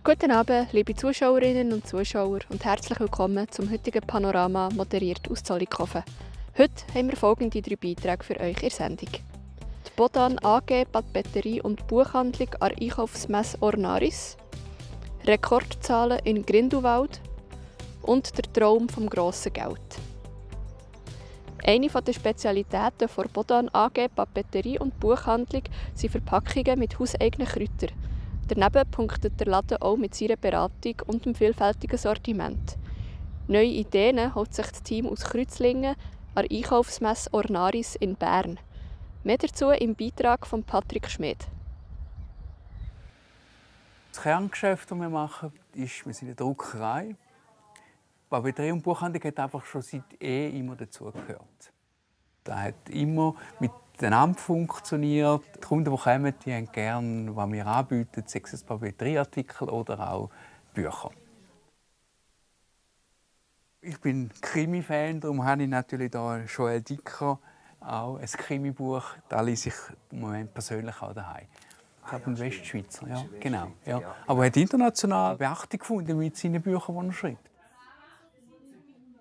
Guten Abend, liebe Zuschauerinnen und Zuschauer und herzlich willkommen zum heutigen Panorama, moderiert aus Zollikofen. Heute haben wir folgende 3 Beiträge für euch in der Sendung. Die Bodan AG Papeterie und Buchhandlung an der Einkaufsmesse Ornaris, Rekordzahlen in Grindelwald und der Traum vom grossen Geld. Eine der Spezialitäten der Bodan AG Papeterie und Buchhandlung sind Verpackungen mit hauseigenen Kräutern. Daneben punktet der Laden auch mit seiner Beratung und dem vielfältigen Sortiment. Neue Ideen holt sich das Team aus Kreuzlingen an der Einkaufsmesse Ornaris in Bern. Mehr dazu im Beitrag von Patrick Schmid. Das Kerngeschäft, das wir machen, ist, wir sind eine Druckerei. Papeterie und Buchhandlung hat einfach schon seit immer dazugehört. Das hat immer miteinander funktioniert. Die Kunden, die kommen, die haben gerne, was wir anbieten, sei es Papeterieartikel oder auch Bücher. Ich bin Krimi-Fan, darum habe ich natürlich da Joël Dicker, auch ein Krimi-Buch. Das lese ich im Moment persönlich auch daheim. Ich habe einen Westschweizer, ja, genau. Ja. Aber er hat international Beachtung gefunden mit seinen Büchern, die er schreibt.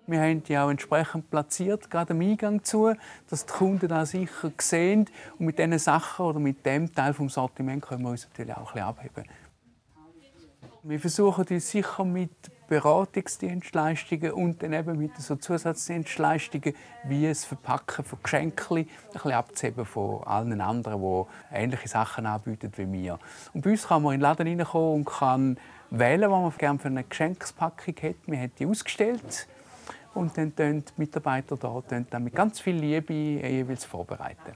Wir haben die auch entsprechend platziert, gerade am Eingang zu, dass die Kunden das sicher sehen. Und mit diesen Sachen oder mit dem Teil des Sortiments können wir uns natürlich auch ein bisschen abheben. Wir versuchen uns sicher mit Beratungsdienstleistungen und dann eben mit so Zusatzdienstleistungen wie das Verpacken von Geschenken ein bisschen abzuheben von allen anderen, die ähnliche Sachen anbieten wie wir. Und bei uns kann man in den Laden reinkommen und kann wählen, was man gerne für eine Geschenkspackung hat. Wir haben die ausgestellt. Und dann die Mitarbeiter da mit ganz viel Liebe jeweils vorbereiten.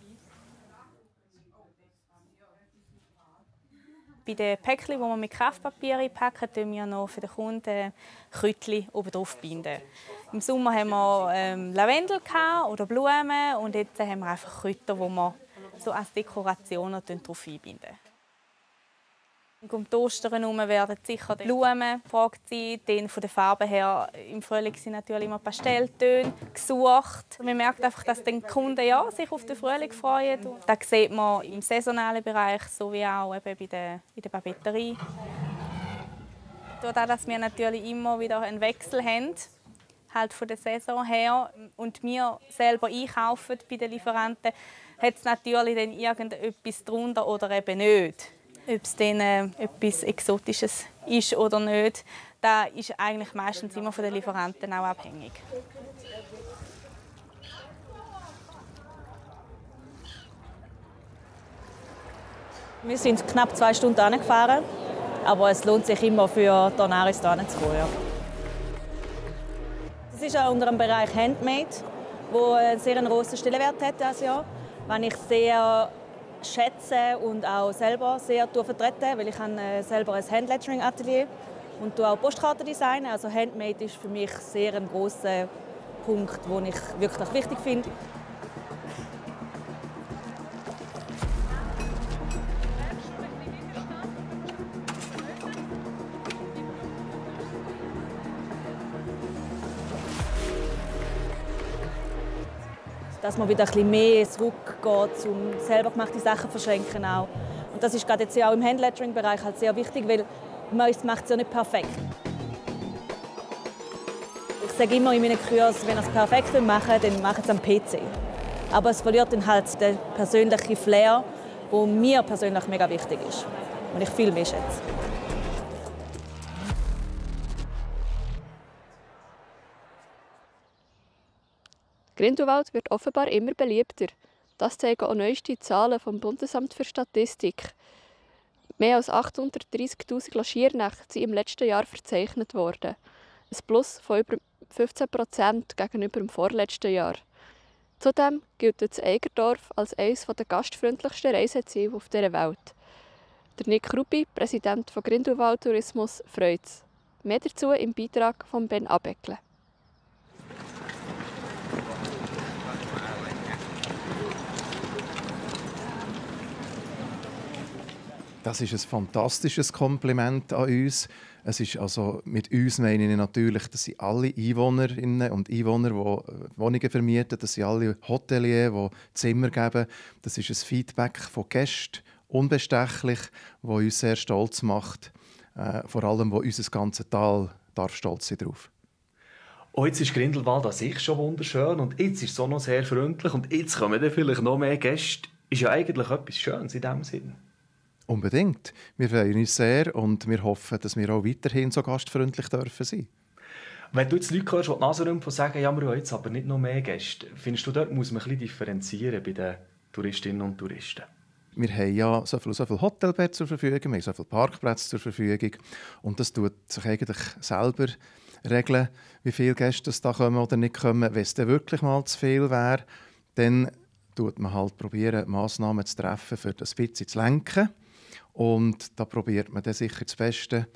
Bei den Päckchen, die wir mit Kraftpapier einpacken, binden wir noch für den Kunden Kräutchen oben drauf binden. Im Sommer haben wir Lavendel oder Blumen und jetzt haben wir einfach Kräuter, die wir so als Dekoration drauf einbinden. Um die Ostern herum werden sicher die Blumen gefragt sein. Dann von der Farbe her, im Frühling sind natürlich immer Pastelltöne gesucht. Man merkt einfach, dass die Kunden sich auf den Frühling freuen. Das sieht man im saisonalen Bereich sowie auch eben in der Papeterie. Dadurch, dass wir natürlich immer wieder einen Wechsel haben, halt von der Saison her, und wir selber einkaufen bei den Lieferanten, hat es natürlich dann irgendetwas drunter oder eben nicht. Ob es dann etwas Exotisches ist oder nicht, das ist eigentlich meistens immer von den Lieferanten auch abhängig. Wir sind knapp 2 Stunden angefahren, aber es lohnt sich immer für Ornaris hierher zu kommen. Ja. Das ist auch unter dem Bereich Handmade, wo einen sehr grossen Stellenwert hat dieses Jahr, was ich sehr schätze und auch selber sehr vertrete, weil ich habe selber ein Handlettering-Atelier und auch Postkarten designen. Also Handmade ist für mich sehr ein grosser Punkt, den ich wirklich wichtig finde. Dass man wieder ein bisschen mehr zurückgeht, um selber gemachte Sachen zu verschenken auch. Und das ist gerade jetzt auch im Handlettering-Bereich halt sehr wichtig, weil man macht es ja nicht perfekt. Ich sage immer in meinen Kursen, wenn ihr es perfekt machen wollt, dann macht es am PC. Aber es verliert dann halt den persönlichen Flair, der mir persönlich mega wichtig ist und ich viel mehr schätze. Grindelwald wird offenbar immer beliebter. Das zeigen auch neueste Zahlen vom Bundesamt für Statistik. Mehr als 830'000 Logiernächte sind im letzten Jahr verzeichnet worden. Ein Plus von über 15% gegenüber dem vorletzten Jahr. Zudem gilt das Eigerdorf als eines der gastfreundlichsten Reiseziele auf dieser Welt. Der Nick Rubi, Präsident von Grindelwald Tourismus, freut es. Mehr dazu im Beitrag von Ben Abeckle. Das ist ein fantastisches Kompliment an uns. Es ist also, mit uns meine ich natürlich, dass sind alle Einwohnerinnen und Einwohner, die Wohnungen vermieten, das sind alle Hoteliers, die Zimmer geben. Das ist ein Feedback von Gästen, unbestechlich, das uns sehr stolz macht. vor allem, wo unser ganzes Tal darf stolz sein drauf. Oh, jetzt ist Grindelwald an sich schon wunderschön und jetzt ist es auch noch sehr freundlich und jetzt kommen dann vielleicht noch mehr Gäste. Ist ja eigentlich etwas Schönes in diesem Sinn. Unbedingt. Wir freuen uns sehr und wir hoffen, dass wir auch weiterhin so gastfreundlich dürfen sein. Wenn du jetzt Leute hörst, die die Nase rümpfen und sagen, ja, wir haben jetzt aber nicht noch mehr Gäste, findest du, dort muss man ein bisschen differenzieren bei den Touristinnen und Touristen? Wir haben ja so viel Hotelbetten zur Verfügung, wir haben so viele Parkplätze zur Verfügung und das tut sich eigentlich selber regeln, wie viele Gäste da kommen oder nicht kommen. Wenn es dann wirklich mal zu viel wäre, dann probiert man halt Massnahmen zu treffen, für das ein bisschen zu lenken. Und da probiert man dann sicher das Beste.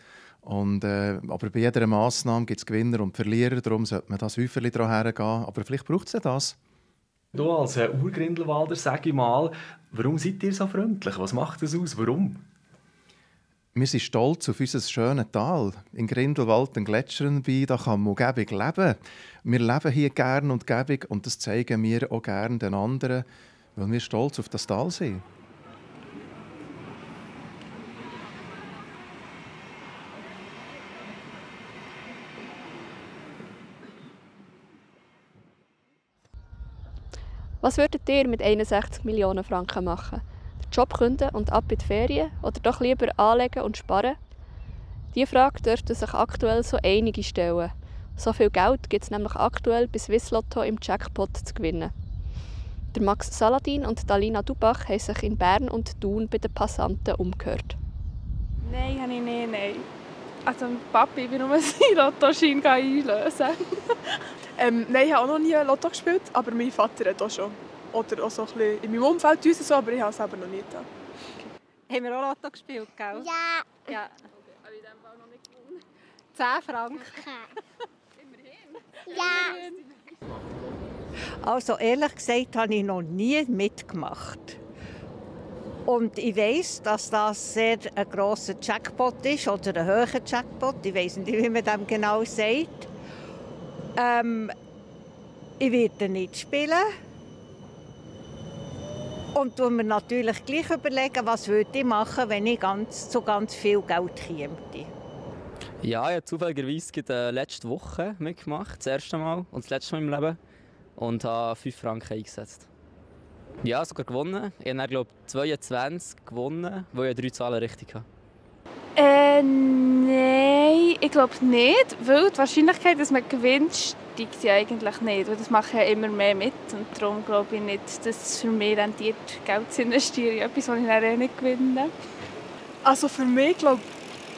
Aber bei jeder Massnahme gibt es Gewinner und Verlierer, darum sollte man das Häuferchen daran hergehen. Aber vielleicht braucht es ja das. Du als Urgrindelwalder, sag ich mal, warum seid ihr so freundlich? Was macht das aus? Warum? Wir sind stolz auf unser schönes Tal. In Grindelwald den Gletschern bei, da kann man gäbig leben. Wir leben hier gern und gäbig und das zeigen wir auch gern den anderen, weil wir stolz auf das Tal sind. Was würdet ihr mit 61 Millionen Franken machen? Den Job kündigen und ab in die Ferien oder doch lieber anlegen und sparen? Diese Frage dürften sich aktuell so einige stellen. So viel Geld gibt es nämlich aktuell bei Swiss Lotto im Jackpot zu gewinnen. Der Max Saladin und Alina Dubach haben sich in Bern und Thun bei den Passanten umgehört. Nein, habe ich nicht, nein. Also Papi, ich bin nur seinen Lottoschein einlösen. Nein, ich habe auch noch nie Lotto gespielt, aber mein Vater hat auch schon. Oder auch so ein bisschen in meinem Umfeld so, aber ich habe es selber noch nicht. Haben wir auch Lotto gespielt, gell? Ja. Ja. Aber in dem Fall noch nicht gewonnen. 10 Franken. Ja. Also ehrlich gesagt habe ich noch nie mitgemacht. Und ich weiss, dass das sehr ein grosser Jackpot ist oder ein hoher Jackpot. Ich weiss nicht, wie man dem genau sagt. Ich werde nicht spielen. Und mir natürlich gleich überlegen, was würde ich machen, wenn ich zu ganz viel Geld käme. Ja, ich habe zufälligerweise letzte Woche mitgemacht, das erste Mal und das letzte Mal im Leben. Und habe 5 Franken eingesetzt. Ja, sogar gewonnen. Ich habe, glaube ich, 22 gewonnen, weil ich 3 Zahlen richtig habe. Nein, ich glaube nicht, weil die Wahrscheinlichkeit, dass man gewinnt, steigt ja eigentlich nicht. Weil das mache ich ja immer mehr mit und darum glaube ich nicht, dass es für mich rentiert, Geld zu investieren in etwas, was ich dann nicht gewinne. Also für mich, glaube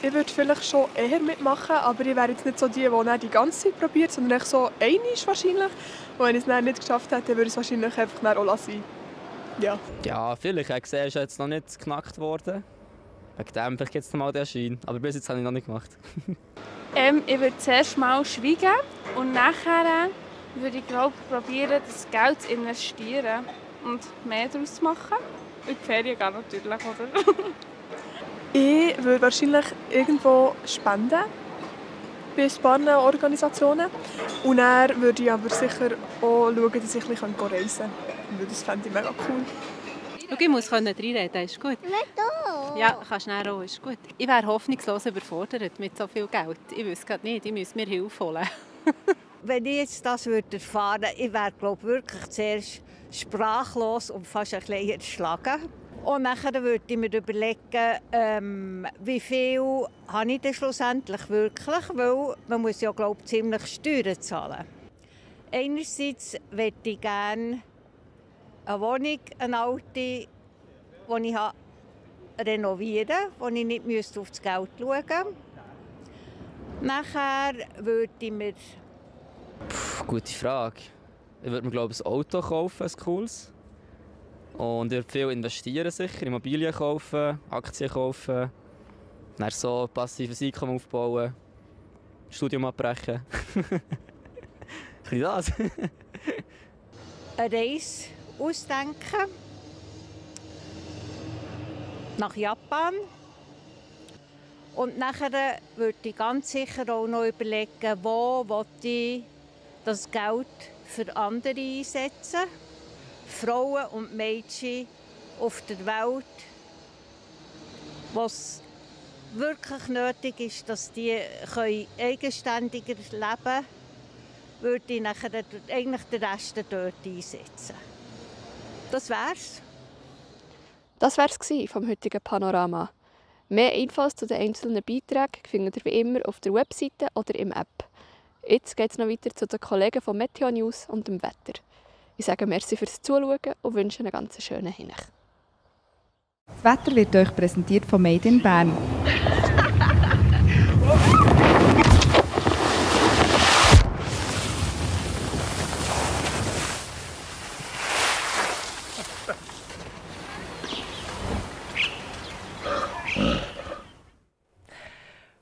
ich würde vielleicht schon eher mitmachen, aber ich wäre jetzt nicht so die ganze Zeit probiert, sondern echt so einmal wahrscheinlich. Und wenn ich es dann nicht geschafft hätte, würde ich es wahrscheinlich einfach auch lassen. Ja. Ja, vielleicht. Ich habe gesehen, ist jetzt noch nicht geknackt worden. Wegen dem gibt es noch mal den Schein. Aber bis jetzt habe ich noch nicht gemacht. Ich würde zuerst mal schweigen und nachher würde ich probieren, das Geld zu investieren und mehr daraus zu machen. Und die Ferien gehen natürlich, oder? Ich würde wahrscheinlich irgendwo spenden bei ein paar Organisationen. Und dann würde ich aber sicher auch schauen, dass ich ein bisschen reisen kann. Das fände ich mega cool. Schau, ich muss reinreden, ist gut. Ja, kannst du auch, ist gut. Ich wäre hoffnungslos überfordert mit so viel Geld. Ich wüsste gerade nicht, ich müsste mir Hilfe holen. Wenn ich jetzt das erfahren würde, ich wäre wirklich zuerst sprachlos und fast ein bisschen erschlagen. Und nachher würde ich mir überlegen, wie viel habe ich denn schlussendlich wirklich, weil man muss ja, glaube ich, ziemlich Steuern zahlen. Einerseits möchte ich gerne eine Wohnung, eine alte, die ich renovieren kann, wo ich nicht auf das Geld schauen müsste. Nachher würde ich mir... Gute Frage. Ich würde mir, glaube ich, ein Auto kaufen, ein cooles. Und ich würde viel investieren, sicher. Immobilien kaufen, Aktien kaufen. Dann so passives Einkommen aufbauen. Studium abbrechen. Ein das. Eine Reise ausdenken. Nach Japan. Und nachher würde ich ganz sicher auch noch überlegen, wo ich das Geld für andere einsetzen. Frauen und Mädchen auf der Welt, wirklich nötig ist, dass die eigenständiger leben können, würde ich nachher eigentlich den Rest dort einsetzen. Das wär's. Das wär's vom heutigen Panorama. Mehr Infos zu den einzelnen Beiträgen findet ihr wie immer auf der Webseite oder im App. Jetzt geht es noch weiter zu den Kollegen von Meteo News und dem Wetter. Ich sage merci fürs Zuschauen und wünsche einen ganz schönen Hinweis. Das Wetter wird euch präsentiert von Made in Bern.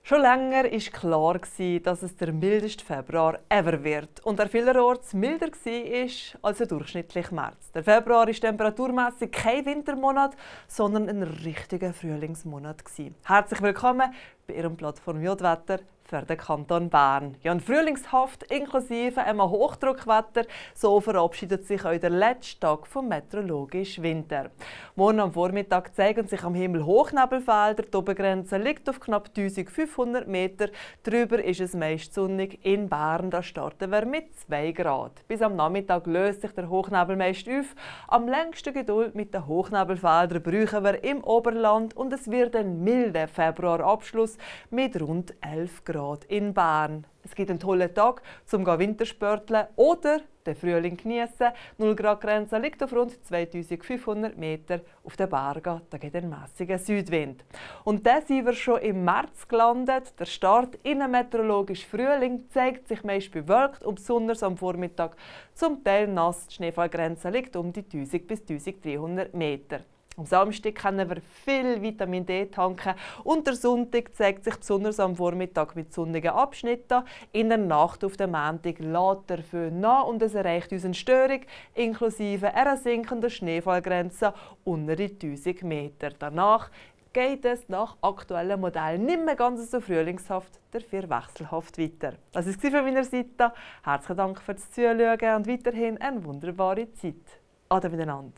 Schon länger war klar, dass es der mildeste Februar ever wird und er vielerorts milder war als der durchschnittliche März. Der Februar war temperaturmässig kein Wintermonat, sondern ein richtiger Frühlingsmonat. Herzlich willkommen bei Ihrem Plattform J-Wetter für den Kanton Bern. Ja, ein Frühlingshaft inklusive einem Hochdruckwetter, so verabschiedet sich auch der letzte Tag vom meteorologischen Winter. Morgen am Vormittag zeigen sich am Himmel Hochnebelfelder, die Obergrenze liegt auf knapp 1500 Meter. Darüber ist es meist sonnig. In Bern da starten wir mit 2 Grad. Bis am Nachmittag löst sich der Hochnebel meist auf. Am längsten Geduld mit den Hochnebelfeldern brauchen wir im Oberland und es wird ein milder Februarabschluss mit rund 11 Grad in Bern. Es gibt einen tollen Tag zum Wintersporteln oder den Frühling genießen. 0 Grad Grenze liegt auf rund 2500 Meter auf den Bergen. Da geht ein mäßiger Südwind. Und da sind wir schon im März gelandet. Der Start in einem meteorologischen Frühling zeigt sich meist bewölkt und besonders am Vormittag zum Teil nass. Die Schneefallgrenze liegt um die 1000 bis 1300 Meter. Am Samstag können wir viel Vitamin D tanken und der Sonntag zeigt sich besonders am Vormittag mit sonnigen Abschnitten. In der Nacht auf dem Montag lässt der Föhn nach und es erreicht uns eine Störung, inklusive einer sinkenden Schneefallgrenze unter die 1000 Meter. Danach geht es nach aktuellem Modell nicht mehr ganz so frühlingshaft, dafür wechselhaft weiter. Das war es von meiner Seite. Herzlichen Dank fürs Zuschauen und weiterhin eine wunderbare Zeit. Ade miteinander.